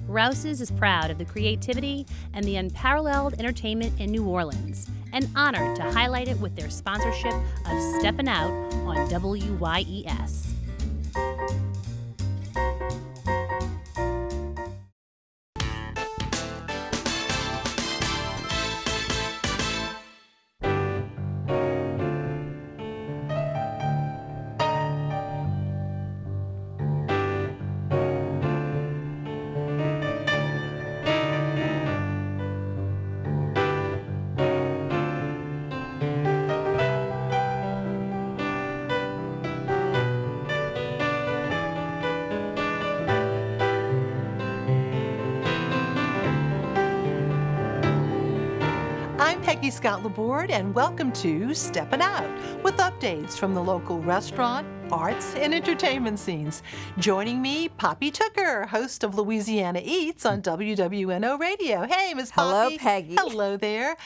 Rouse's is proud of the creativity and the unparalleled entertainment in New Orleans, and honored to highlight it with their sponsorship of Steppin Out on WYES. I'm Peggy Scott Laborde, and welcome to Steppin Out, with updates from the local restaurant, arts, and entertainment scenes. Joining me, Poppy Tooker, host of Louisiana Eats on WWNO Radio. Hey, Miss Poppy. Hello, Peggy. Hello there.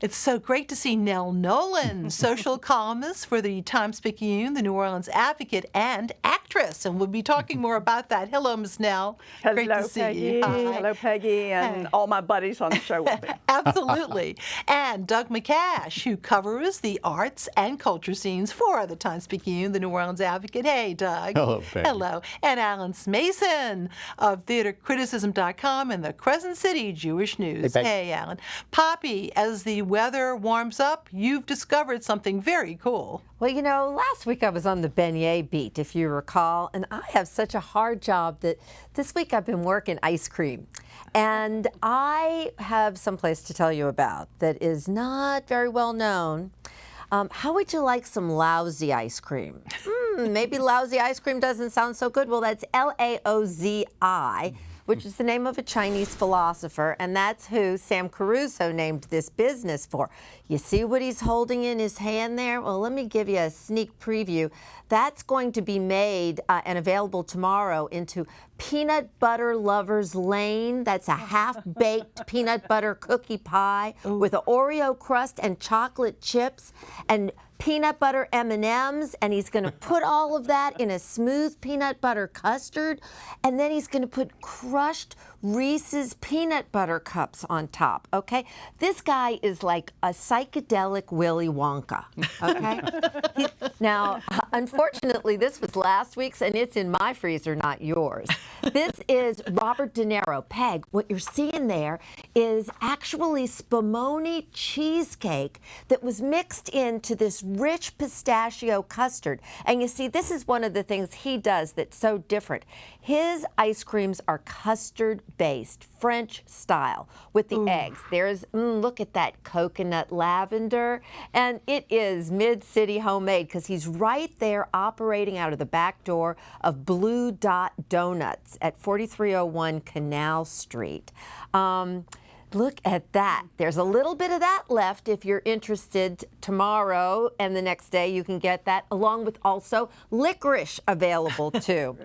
It's so great to see Nell Nolan, social columnist for the Times Picayune, the New Orleans Advocate, and actress, and we'll be talking more about that. Hello, Miss Nell. Hello, great to see Peggy. you. Hi. Hello, Peggy, and all my buddies on the show with me. Absolutely. And Doug MacCash, who covers the arts and culture scenes for the Times Picayune, the New Orleans Advocate. Hey, Doug. Hello, Peggy. Hello. And Alan Smason of theatercriticism.com and the Crescent City Jewish News. Hey, Alan. Poppy, as the weather warms up, you've discovered something very cool. Well, you know, last week I was on the beignet beat, if you recall, and I have such a hard job that this week I've been working ice cream. And I have someplace to tell you about that is not very well known. How would you like some lousy ice cream? Maybe lousy ice cream doesn't sound so good. Well, that's Laozi, which is the name of a Chinese philosopher, and that's who Sam Caruso named this business for. You see what he's holding in his hand there? Well, let me give you a sneak preview. That's going to be made and available tomorrow into Peanut Butter Lover's Lane. That's a half-baked peanut butter cookie pie with an Oreo crust and chocolate chips and peanut butter M&Ms, and he's going to put all of that in a smooth peanut butter custard, and then he's going to put crushed Reese's peanut butter cups on top, okay? This guy is like a psychedelic Willy Wonka, okay? Now, unfortunately, this was last week's, and it's in my freezer, not yours. This is Robert De Niro. Peg, what you're seeing there is actually spumoni cheesecake that was mixed into this rich pistachio custard. And you see, this is one of the things he does that's so different. His ice creams are custard-based, French style, with the eggs. There's, look at that coconut lavender. And it is mid-city homemade because he's right there operating out of the back door of Blue Dot Donuts at 4301 Canal Street. Look at that. There's a little bit of that left if you're interested. Tomorrow and the next day you can get that, along with also licorice available too.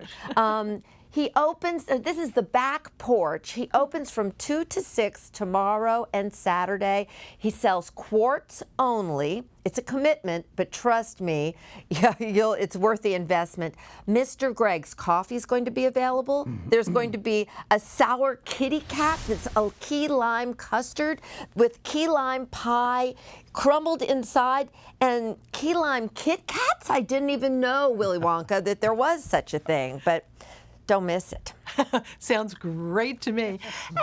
He opens, this is the back porch. He opens from 2 to 6 tomorrow and Saturday. He sells quarts only. It's a commitment, but trust me, it's worth the investment. Mr. Greg's coffee is going to be available. There's going to be a sour kitty cat that's a key lime custard with key lime pie crumbled inside, and key lime Kit Kats. I didn't even know, Willy Wonka, that there was such a thing, but don't miss it. Sounds great to me.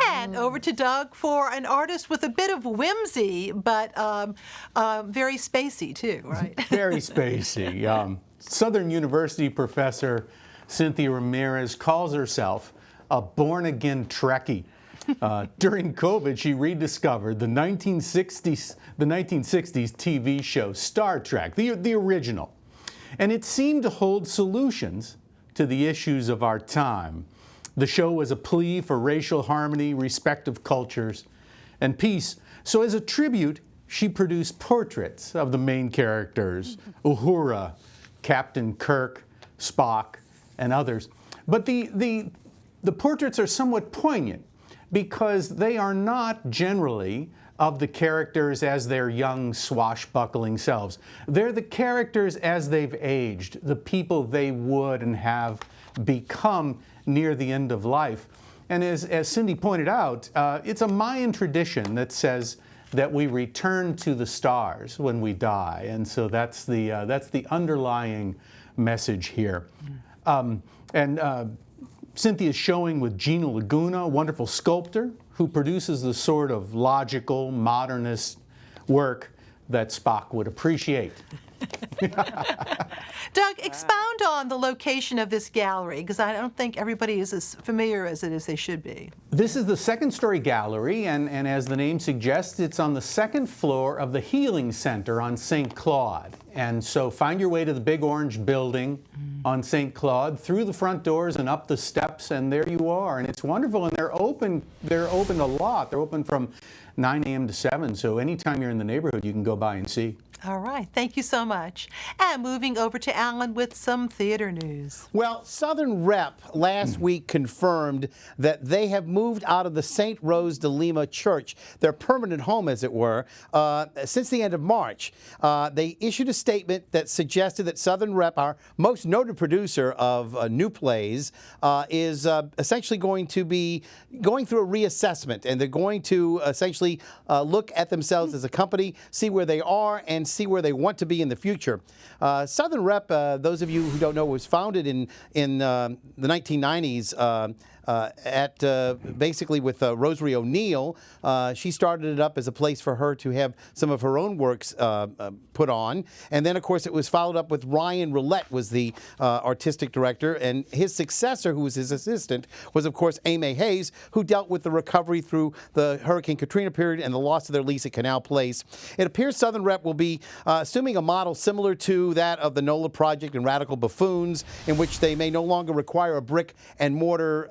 And over to Doug for an artist with a bit of whimsy, but very spacey too, right? Very spacey. Southern University professor Cynthia Ramirez calls herself a born-again Trekkie. During COVID, she rediscovered the 1960s TV show Star Trek, the original. And it seemed to hold solutions to the issues of our time. The show was a plea for racial harmony, respect of cultures, and peace. So as a tribute, she produced portraits of the main characters, Uhura, Captain Kirk, Spock, and others. But the portraits are somewhat poignant because they are not generally of the characters as their young, swashbuckling selves. They're the characters as they've aged, the people they would and have become near the end of life. And as Cindy pointed out, it's a Mayan tradition that says that we return to the stars when we die, and so that's the underlying message here. Cynthia's showing with Gina Laguna, a wonderful sculptor who produces the sort of logical, modernist work that Spock would appreciate. Doug, expound on the location of this gallery, because I don't think everybody is as familiar as it is they should be. This is the second-story gallery, and as the name suggests, it's on the second floor of the Healing Center on St. Claude. And so find your way to the big orange building on St. Claude, through the front doors and up the steps, and there you are. And it's wonderful, and they're open a lot. They're open from 9 a.m. to 7, so anytime you're in the neighborhood, you can go by and see. All right, thank you so much. And moving over to Alan with some theater news. Well, Southern Rep last week confirmed that they have moved out of the St. Rose de Lima Church, their permanent home, as it were, since the end of March. They issued a statement that suggested that Southern Rep, our most noted producer of new plays, is essentially going to be going through a reassessment, and they're going to essentially look at themselves as a company, see where they are, and see where they want to be in the future. Southern Rep, those of you who don't know, was founded in the 1990s basically with Rosary O'Neill. She started it up as a place for her to have some of her own works put on. And then, of course, it was followed up with Ryan Roulette was the artistic director. And his successor, who was his assistant, was, of course, Amy Hayes, who dealt with the recovery through the Hurricane Katrina period and the loss of their lease at Canal Place. It appears Southern Rep will be assuming a model similar to that of the NOLA Project and Radical Buffoons, in which they may no longer require a brick and mortar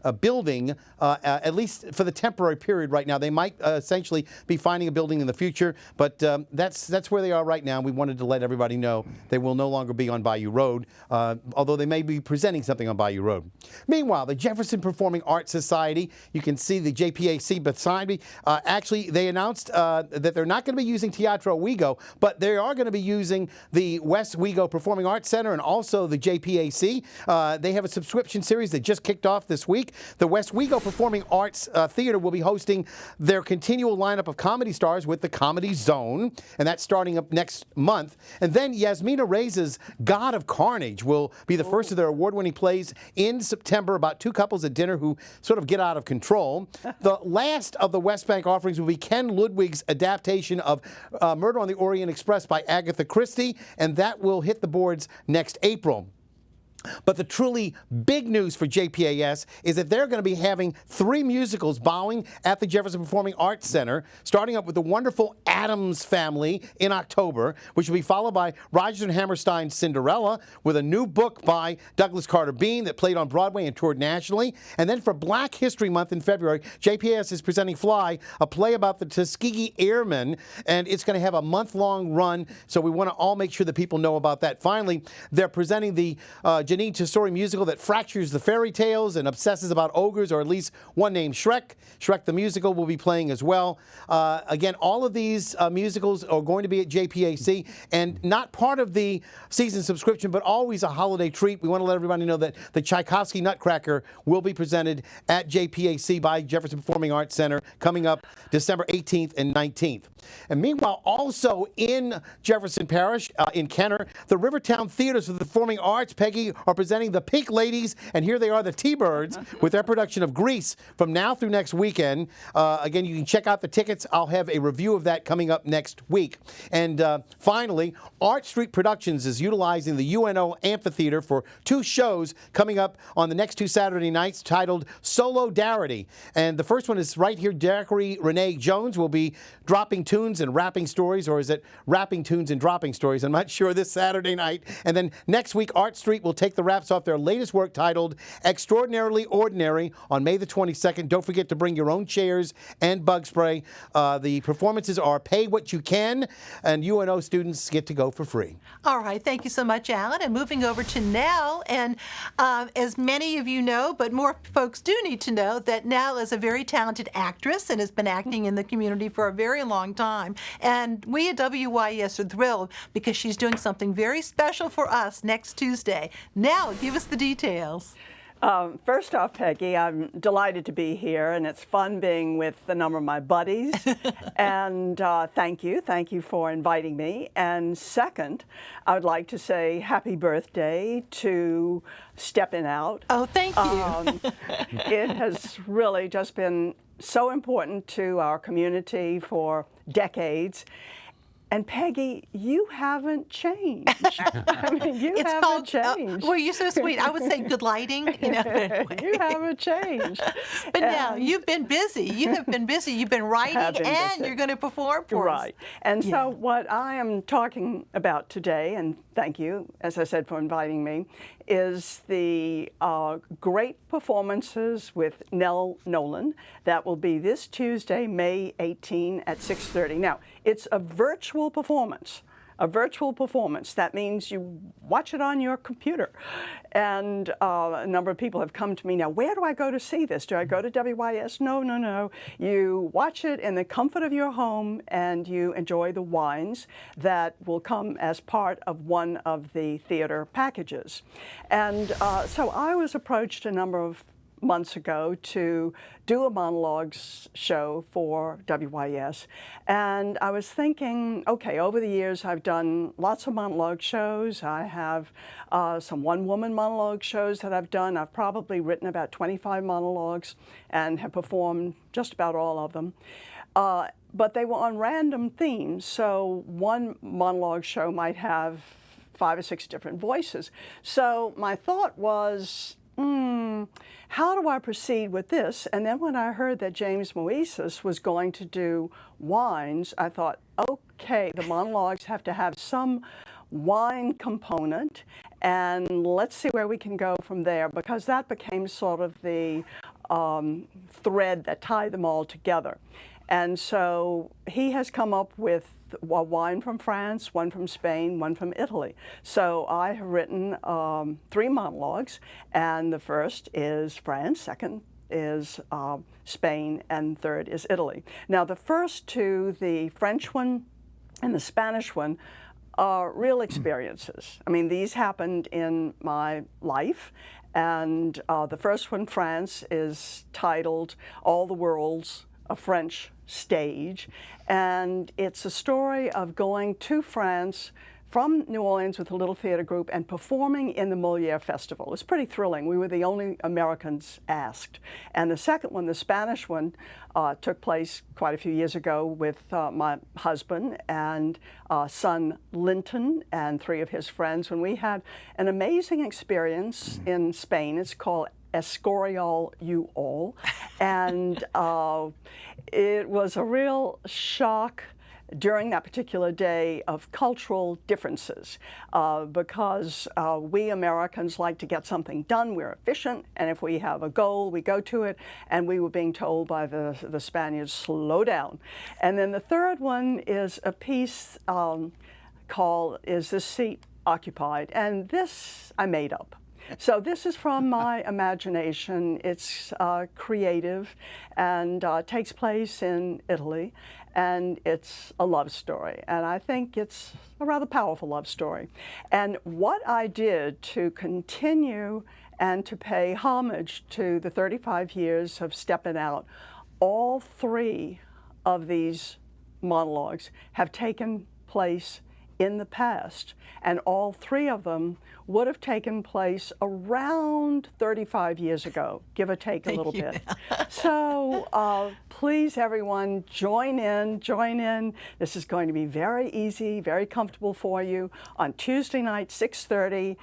a building, at least for the temporary period right now. They might essentially be finding a building in the future, but that's where they are right now. We wanted to let everybody know they will no longer be on Bayou Road, although they may be presenting something on Bayou Road. Meanwhile, the Jefferson Performing Arts Society, you can see the JPAC beside me, actually they announced that they're not going to be using Teatro Wego, but they are going to be using the West Wego Performing Arts Center and also the JPAC. They have a subscription series that just kicked off this week. The West Wego Performing Arts Theater will be hosting their continual lineup of comedy stars with the Comedy Zone, and that's starting up next month. And then Yasmina Reyes' God of Carnage will be the first of their award-winning plays in September about two couples at dinner who sort of get out of control. The last of the West Bank offerings will be Ken Ludwig's adaptation of Murder on the Orient Express by Agatha Christie, and that will hit the boards next April. But the truly big news for JPAS is that they're going to be having 3 musicals bowing at the Jefferson Performing Arts Center, starting up with the wonderful Addams Family in October, which will be followed by Rodgers and Hammerstein's Cinderella, with a new book by Douglas Carter Beane that played on Broadway and toured nationally. And then for Black History Month in February, JPAS is presenting Fly, a play about the Tuskegee Airmen, and it's going to have a month-long run, so we want to all make sure that people know about that. Finally, they're presenting the Janine Tesori musical that fractures the fairy tales and obsesses about ogres, or at least one named Shrek. Shrek the musical will be playing as well. Again, all of these musicals are going to be at JPAC, and not part of the season subscription, but always a holiday treat. We want to let everybody know that the Tchaikovsky Nutcracker will be presented at JPAC by Jefferson Performing Arts Center coming up December 18th and 19th. And meanwhile, also in Jefferson Parish, in Kenner, the Rivertown Theaters for the Performing Arts, Peggy, are presenting the Pink Ladies, and here they are, the T-Birds, with their production of Grease from now through next weekend. Again, you can check out the tickets. I'll have a review of that coming up next week. And finally, Art Street Productions is utilizing the UNO Amphitheater for 2 shows coming up on the next 2 Saturday nights, titled Solidarity. And the first one is right here. Daiquiri Renee Jones will be dropping tunes and rapping stories, or is it rapping tunes and dropping stories? I'm not sure, this Saturday night. And then next week, Art Street will take the wraps off their latest work titled Extraordinarily Ordinary on May the 22nd. Don't forget to bring your own chairs and bug spray. The performances are pay what you can, and UNO students get to go for free. All right, thank you so much, Alan. And moving over to Nell, and as many of you know, but more folks do need to know, that Nell is a very talented actress and has been acting in the community for a very long time. And we at WYES are thrilled because she's doing something very special for us next Tuesday. Nell, give us the details. First off, Peggy, I'm delighted to be here, and it's fun being with a number of my buddies. And thank you for inviting me. And second, I would like to say happy birthday to Steppin Out. Oh, thank you. It has really just been so important to our community for decades. And Peggy, you haven't changed. I mean, you It's haven't called, changed. well, you're so sweet. I would say good lighting. You know, anyway. You haven't changed. But now you've been busy. You have been busy. You've been writing, and you're going to perform for us. Right. And so what I am talking about today, and thank you, as I said, for inviting me, is the great performances with Nell Nolan that will be this Tuesday, May 18 at 6:30. Now, it's a virtual performance. A virtual performance. That means you watch it on your computer. And a number of people have come to me now, where do I go to see this? Do I go to WYES? No. You watch it in the comfort of your home, and you enjoy the wines that will come as part of one of the theater packages. And so I was approached a number of months ago to do a monologues show for WYES, and I was thinking, okay, over the years I've done lots of monologue shows. I have some one-woman monologue shows that I've done. I've probably written about 25 monologues and have performed just about all of them. But they were on random themes, so one monologue show might have 5 or 6 different voices. So my thought was, how do I proceed with this? And then when I heard that James Moises was going to do wines, I thought, okay, the monologues have to have some wine component, and let's see where we can go from there, because that became sort of the thread that tied them all together. And so he has come up with a wine from France, one from Spain, one from Italy. So I have written 3 monologues, and the first is France, second is Spain, and third is Italy. Now the first 2, the French one and the Spanish one, are real experiences. I mean, these happened in my life. And the first one, France, is titled All the World's a French Stage, and it's a story of going to France from New Orleans with a little theater group and performing in the Molière Festival. It's pretty thrilling. We were the only Americans asked. And the second one, the Spanish one, took place quite a few years ago with my husband and son Linton and 3 of his friends, when we had an amazing experience in Spain. It's called Escorial You All, and it was a real shock during that particular day of cultural differences, because we Americans like to get something done. We're efficient, and if we have a goal, we go to it, and we were being told by the Spaniards, slow down. And then the third one is a piece called Is This Seat Occupied? And this I made up. So this is from my imagination. It's creative, and takes place in Italy, and it's a love story. And I think it's a rather powerful love story. And what I did to continue and to pay homage to the 35 years of Steppin Out, all 3 of these monologues have taken place in the past, and all 3 of them would have taken place around 35 years ago, give or take a little bit. So please, everyone, join in. This is going to be very easy, very comfortable for you on Tuesday night, 6:30,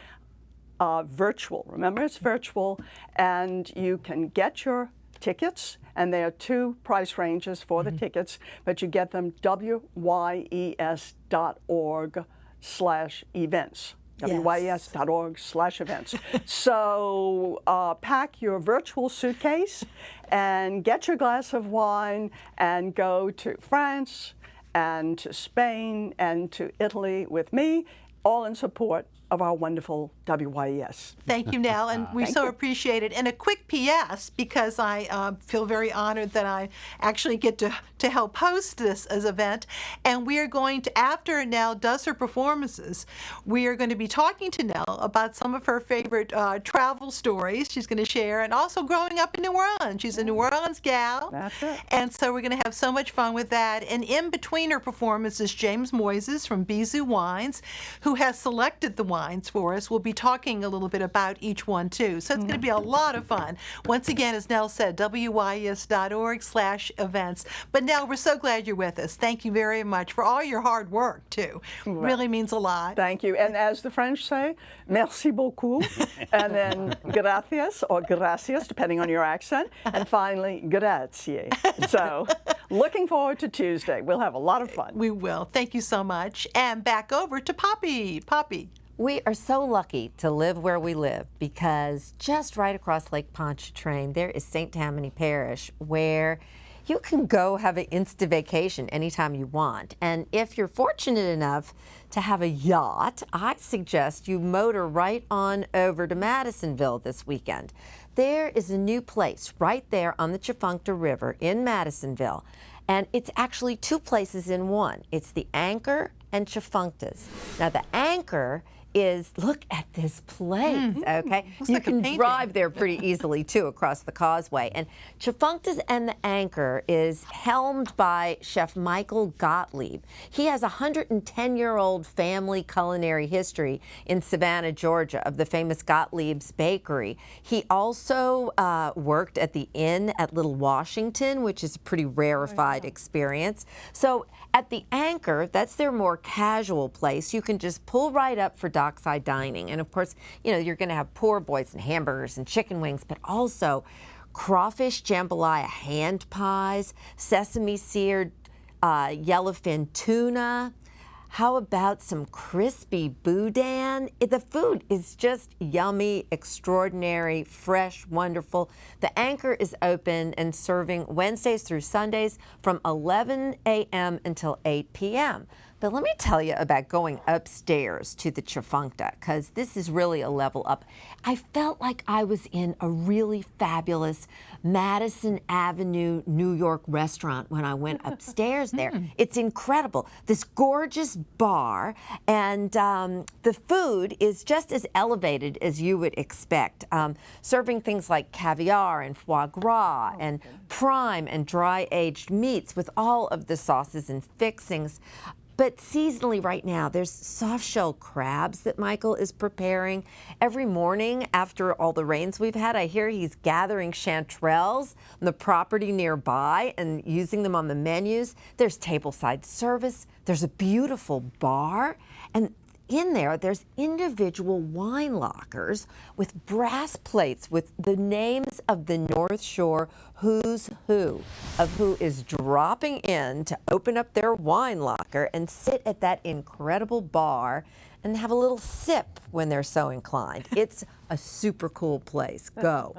virtual. Remember, it's virtual, and you can get your tickets, and there are 2 price ranges for the tickets, but you get them WYES.org/events. WYES.org/events. So pack your virtual suitcase and get your glass of wine and go to France and to Spain and to Italy with me, all in support of our wonderful WYES. Thank you, Nell, and we so appreciate it. And a quick P.S., because I feel very honored that I actually get to help host this as event. And we are going to, after Nell does her performances, we are going to be talking to Nell about some of her favorite travel stories she's going to share, and also growing up in New Orleans. She's a New Orleans gal. That's it. And so we're going to have so much fun with that. And in between her performances, James Moises from Bisou Wines, who has selected the wines for us, will be talking a little bit about each one too. So it's going to be a lot of fun. Once again, as Nell said, wyes.org/events. But Nell, we're so glad you're with us. Thank you very much for all your hard work too. Really means a lot. Thank you. And as the French say, merci beaucoup. And then gracias or gracias, depending on your accent. And finally, grazie. So looking forward to Tuesday. We'll have a lot of fun. We will. Thank you so much. And back over to Poppy. Poppy. We are so lucky to live where we live because just right across Lake Pontchartrain, there is St. Tammany Parish, where you can go have an instant vacation anytime you want. And if you're fortunate enough to have a yacht, I suggest you motor right on over to Madisonville this weekend. There is a new place right there on the Tchefuncte River in Madisonville. And it's actually two places in one. It's the Anchor and Tchefuncte's. Now the Anchor is, look at this place, okay? You like a can painting. drive there pretty easily too across the causeway. And Tchefuncte's and the Anchor is helmed by Chef Michael Gottlieb. He has a 110-year-old family culinary history in Savannah, Georgia, of the famous Gottlieb's Bakery. He also worked at the Inn at Little Washington, which is a pretty rarefied experience. So at the Anchor, that's their more casual place. You can just pull right up for dockside dining. And of course, you know, you're going to have poor boys and hamburgers and chicken wings, but also crawfish jambalaya hand pies, sesame seared yellowfin tuna. How about some crispy boudin? The food is just yummy, extraordinary, fresh, wonderful. The Anchor is open and serving Wednesdays through Sundays from 11 a.m. until 8 p.m. But let me tell you about going upstairs to the Tchefuncte, because this is really a level up. I felt like I was in a really fabulous Madison Avenue, New York restaurant when I went upstairs there. It's incredible. This gorgeous bar, and the food is just as elevated as you would expect. Serving things like caviar and foie gras and prime and dry-aged meats with all of the sauces and fixings. But seasonally right now, there's soft-shell crabs that Michael is preparing. Every morning after all the rains we've had, I hear he's gathering chanterelles on the property nearby and using them on the menus. There's tableside service. There's a beautiful bar. And in there, there's individual wine lockers with brass plates with the names of the North Shore who's who of who is dropping in to open up their wine locker and sit at that incredible bar and have a little sip when they're so inclined. It's a super cool place. Go.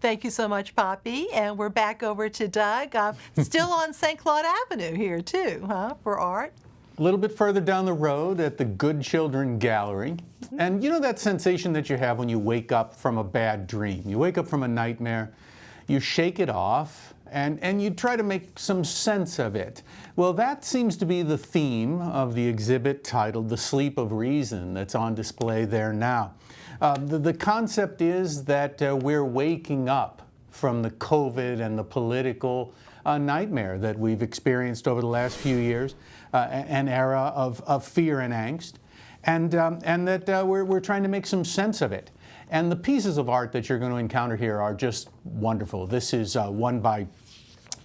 Thank you so much, Poppy. And we're back over to Doug. Still on St. Claude Avenue here, too, for art. A little bit further down the road at the Good Children Gallery. And you know that sensation that you have when you wake up from a bad dream? You wake up from a nightmare, you shake it off, and you try to make some sense of it. Well, that seems to be the theme of the exhibit titled The Sleep of Reason that's on display there now. The concept is that we're waking up from the COVID and the political nightmare that we've experienced over the last few years, an era of fear and angst, and that we're trying to make some sense of it. And the pieces of art that you're going to encounter here are just wonderful. This is one by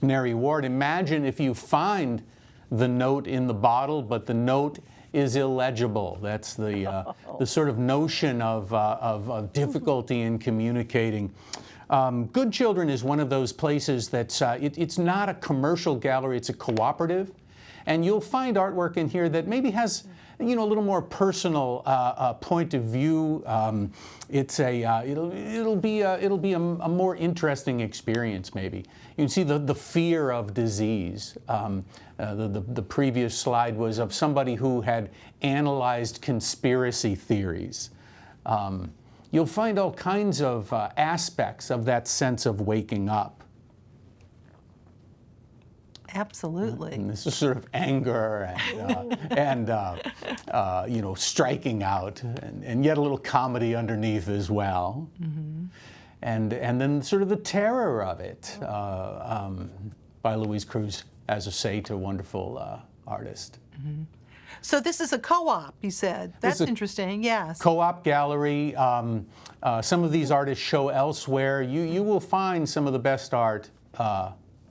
Mary Ward. Imagine if you find the note in the bottle, but the note is illegible. That's the sort of notion of difficulty in communicating. Good Children is one of those places that's, it's not a commercial gallery, it's a cooperative. And you'll find artwork in here that maybe has you know, a little more personal point of view. It'll be a more interesting experience, maybe. You can see the fear of disease. The previous slide was of somebody who had analyzed conspiracy theories. You'll find all kinds of aspects of that sense of waking up. Absolutely. And this is sort of anger and you know, striking out, and yet a little comedy underneath as well. Mm-hmm. And then sort of the terror of it by Louise Cruz, as I say, to a wonderful artist. Mm-hmm. So this is a co-op, you said. That's interesting, yes. Co-op gallery. Some of these artists show elsewhere. You will find some of the best art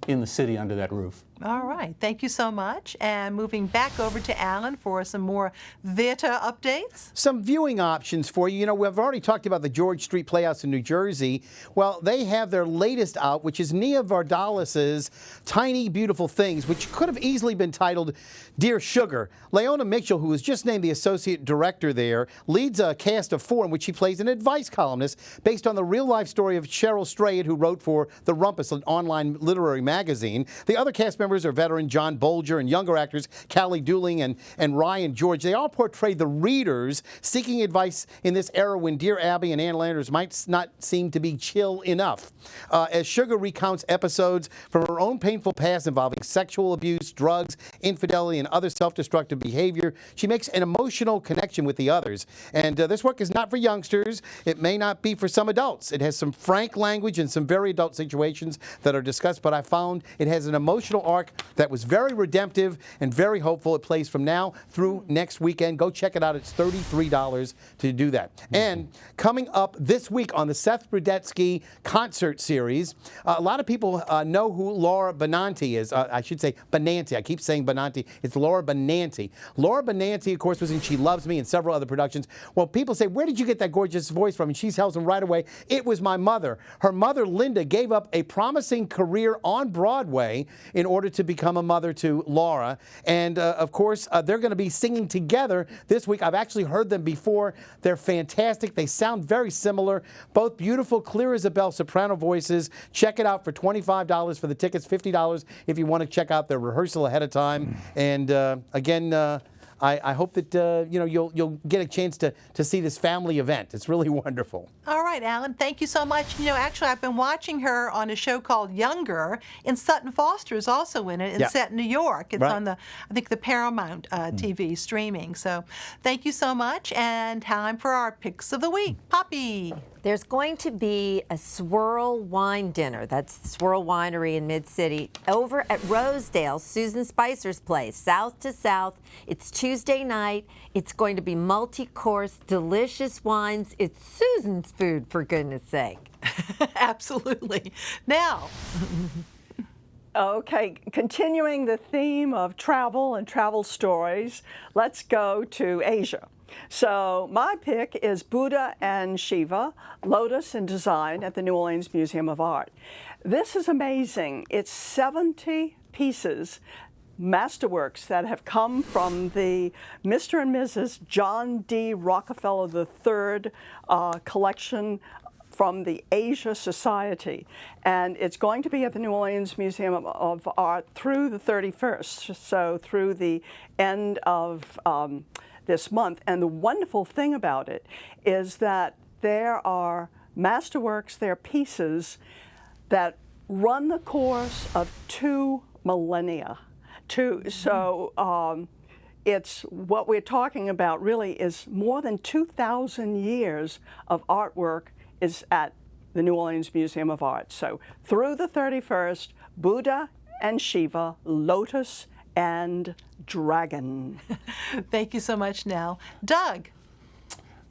in the city under that roof. All right, thank you so much. And moving back over to Alan for some more theater updates. Some viewing options for you. You know, we've already talked about the George Street Playhouse in New Jersey. Well, they have their latest out, which is Nia Vardalis's Tiny Beautiful Things, which could have easily been titled Dear Sugar. Leona Mitchell, who was just named the associate director there, leads a cast of 4 in which she plays an advice columnist based on the real-life story of Cheryl Strayed, who wrote for The Rumpus, an online literary magazine. The other cast members are veteran John Bolger and younger actors Callie Dooling and Ryan George. They all portray the readers seeking advice in this era when Dear Abby and Ann Landers might not seem to be chill enough. As Sugar recounts episodes from her own painful past involving sexual abuse, drugs, infidelity, and other self-destructive behavior, she makes an emotional connection with the others. And this work is not for youngsters. It may not be for some adults. It has some frank language and some very adult situations that are discussed, but I found it has an emotional arc that was very redemptive and very hopeful. It plays from now through next weekend. Go check it out. It's $33 to do that. Mm-hmm. And coming up this week on the Seth Rudetsky concert series, a lot of people know who Laura Benanti is. I should say Benanti. I keep saying Benanti. It's Laura Benanti. Laura Benanti, of course, was in She Loves Me and several other productions. Well, people say, where did you get that gorgeous voice from? And she tells them right away, it was my mother. Her mother, Linda, gave up a promising career on Broadway in order to become a mother to Laura. And of course, they're going to be singing together this week. I've actually heard them before. They're fantastic. They sound very similar. Both beautiful, clear as a bell soprano voices. Check it out for $25 for the tickets, $50 if you want to check out their rehearsal ahead of time. And again, I hope that you know, you'll get a chance to see this family event. It's really wonderful. All right, Alan, thank you so much. You know, actually, I've been watching her on a show called Younger, and Sutton Foster is also in it. It's set in New York. It's on the, I think, the Paramount TV streaming. So thank you so much, and time for our picks of the week. Poppy. There's going to be a Swirl Wine Dinner. That's Swirl Winery in Mid-City over at Rosedale, Susan Spicer's place, south to south. It's Tuesday night. It's going to be multi-course, delicious wines. It's Susan's food, for goodness sake. Absolutely. Now. Okay, continuing the theme of travel and travel stories, let's go to Asia. So my pick is Buddha and Shiva, Lotus in Design at the New Orleans Museum of Art. This is amazing. It's 70 pieces, masterworks that have come from the Mr. and Mrs. John D. Rockefeller III collection from the Asia Society. And it's going to be at the New Orleans Museum of Art through the 31st, so through the end of this month. And the wonderful thing about it is that there are masterworks, there are pieces that run the course of 2 millennia. So it's what we're talking about really is more than 2,000 years of artwork is at the New Orleans Museum of Art. So through the 31st, Buddha and Shiva, Lotus and Dragon. Thank you so much, Nell. Doug.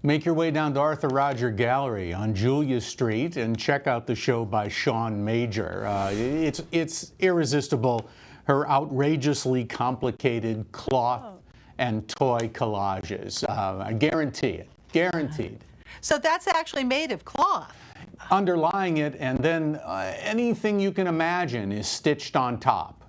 Make your way down to Arthur Roger Gallery on Julia Street and check out the show by Sean Major. It's irresistible. Her outrageously complicated cloth and toy collages. I guarantee it. Guaranteed. So that's actually made of cloth. Underlying it, and then anything you can imagine is stitched on top.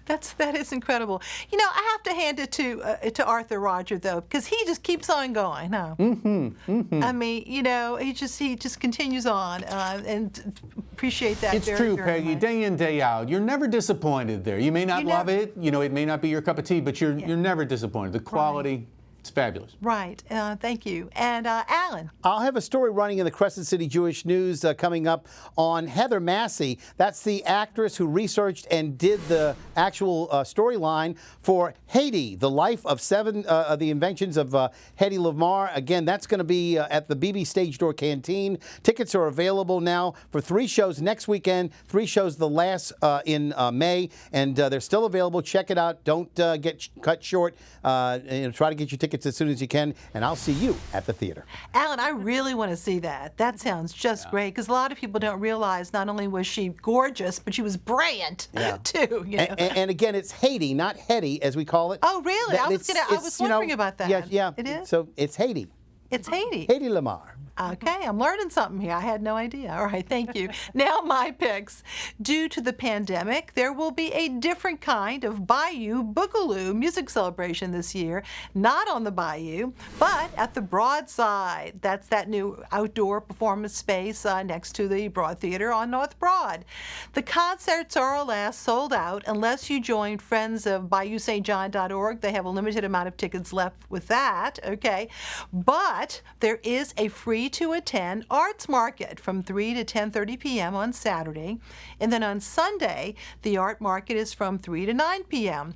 That is incredible. You know, I have to hand it to Arthur Roger though, because he just keeps on going. Huh? I mean, you know, he just continues on, and appreciate that. It's very, true, very Peggy. much. Day in, day out, you're never disappointed there. You may not love it. You know, it may not be your cup of tea, but you're never disappointed. The quality. It's fabulous. Right. Thank you. And Alan. I'll have a story running in the Crescent City Jewish News coming up on Heather Massey. That's the actress who researched and did the actual storyline for Haiti, the life of the inventions of Hedy Lamarr. Again, that's going to be at the BB Stage Door Canteen. Tickets are available now for 3 shows next weekend, 3 shows the last in May, and they're still available. Check it out. Don't get cut short. Try to get your tickets as soon as you can, and I'll see you at the theater. Alan, I really want to see that. That sounds just great, because a lot of people don't realize not only was she gorgeous, but she was brilliant too. You know? And again, it's Haiti, not Hetty, as we call it. Oh, really? I was wondering about that. Yeah. It is? So it's Haiti. It's Haiti. Hedy Lamarr. Okay, I'm learning something here. I had no idea. All right, thank you. Now my picks. Due to the pandemic, there will be a different kind of Bayou Boogaloo music celebration this year. Not on the Bayou, but at the Broadside. That's that new outdoor performance space next to the Broad Theater on North Broad. The concerts are, alas, sold out unless you join Friends of BayouSt.John.org. They have a limited amount of tickets left with that, okay? But there is a free to attend arts market from 3 to 10:30 p.m. on Saturday. And then on Sunday, the art market is from 3 to 9 p.m.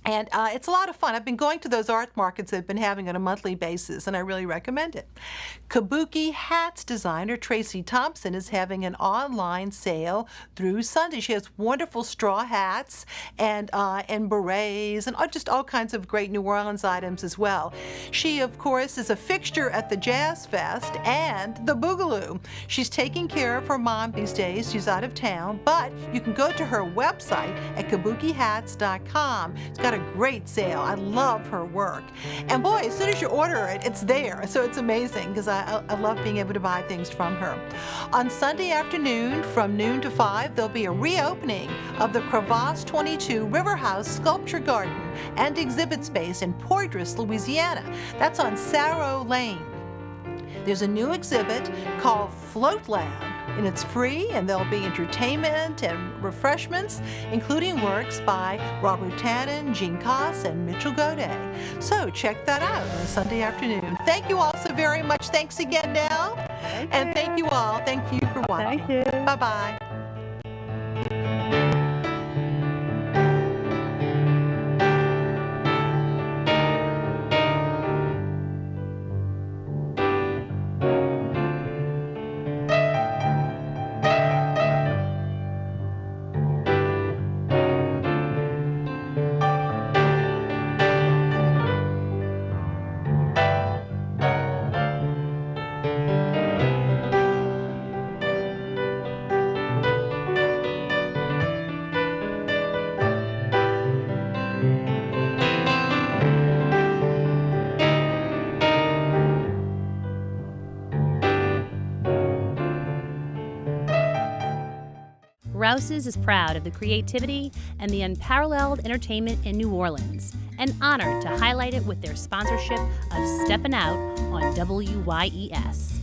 And it's a lot of fun. I've been going to those art markets they've been having on a monthly basis, and I really recommend it. Kabuki hats designer Tracy Thompson is having an online sale through Sunday. She has wonderful straw hats and berets and just all kinds of great New Orleans items as well. She, of course, is a fixture at the Jazz Fest and the Boogaloo. She's taking care of her mom these days. She's out of town, but you can go to her website at kabukihats.com. It's got a great sale. I love her work. And boy, as soon as you order it, it's there. So it's amazing, because I love being able to buy things from her. On Sunday afternoon from noon to 5, there'll be a reopening of the Crevasse 22 River House Sculpture Garden and exhibit space in Poydras, Louisiana. That's on Sarrow Lane. There's a new exhibit called Float Lab, and it's free, and there'll be entertainment and refreshments, including works by Robert Tannen, Jean Koss, and Mitchell Godet. So check that out on Sunday afternoon. Thank you all so very much. Thanks again, Nell. And thank you all. Thank you for watching. Thank you. Bye-bye. Rouse's is proud of the creativity and the unparalleled entertainment in New Orleans, and honored to highlight it with their sponsorship of Steppin Out on WYES.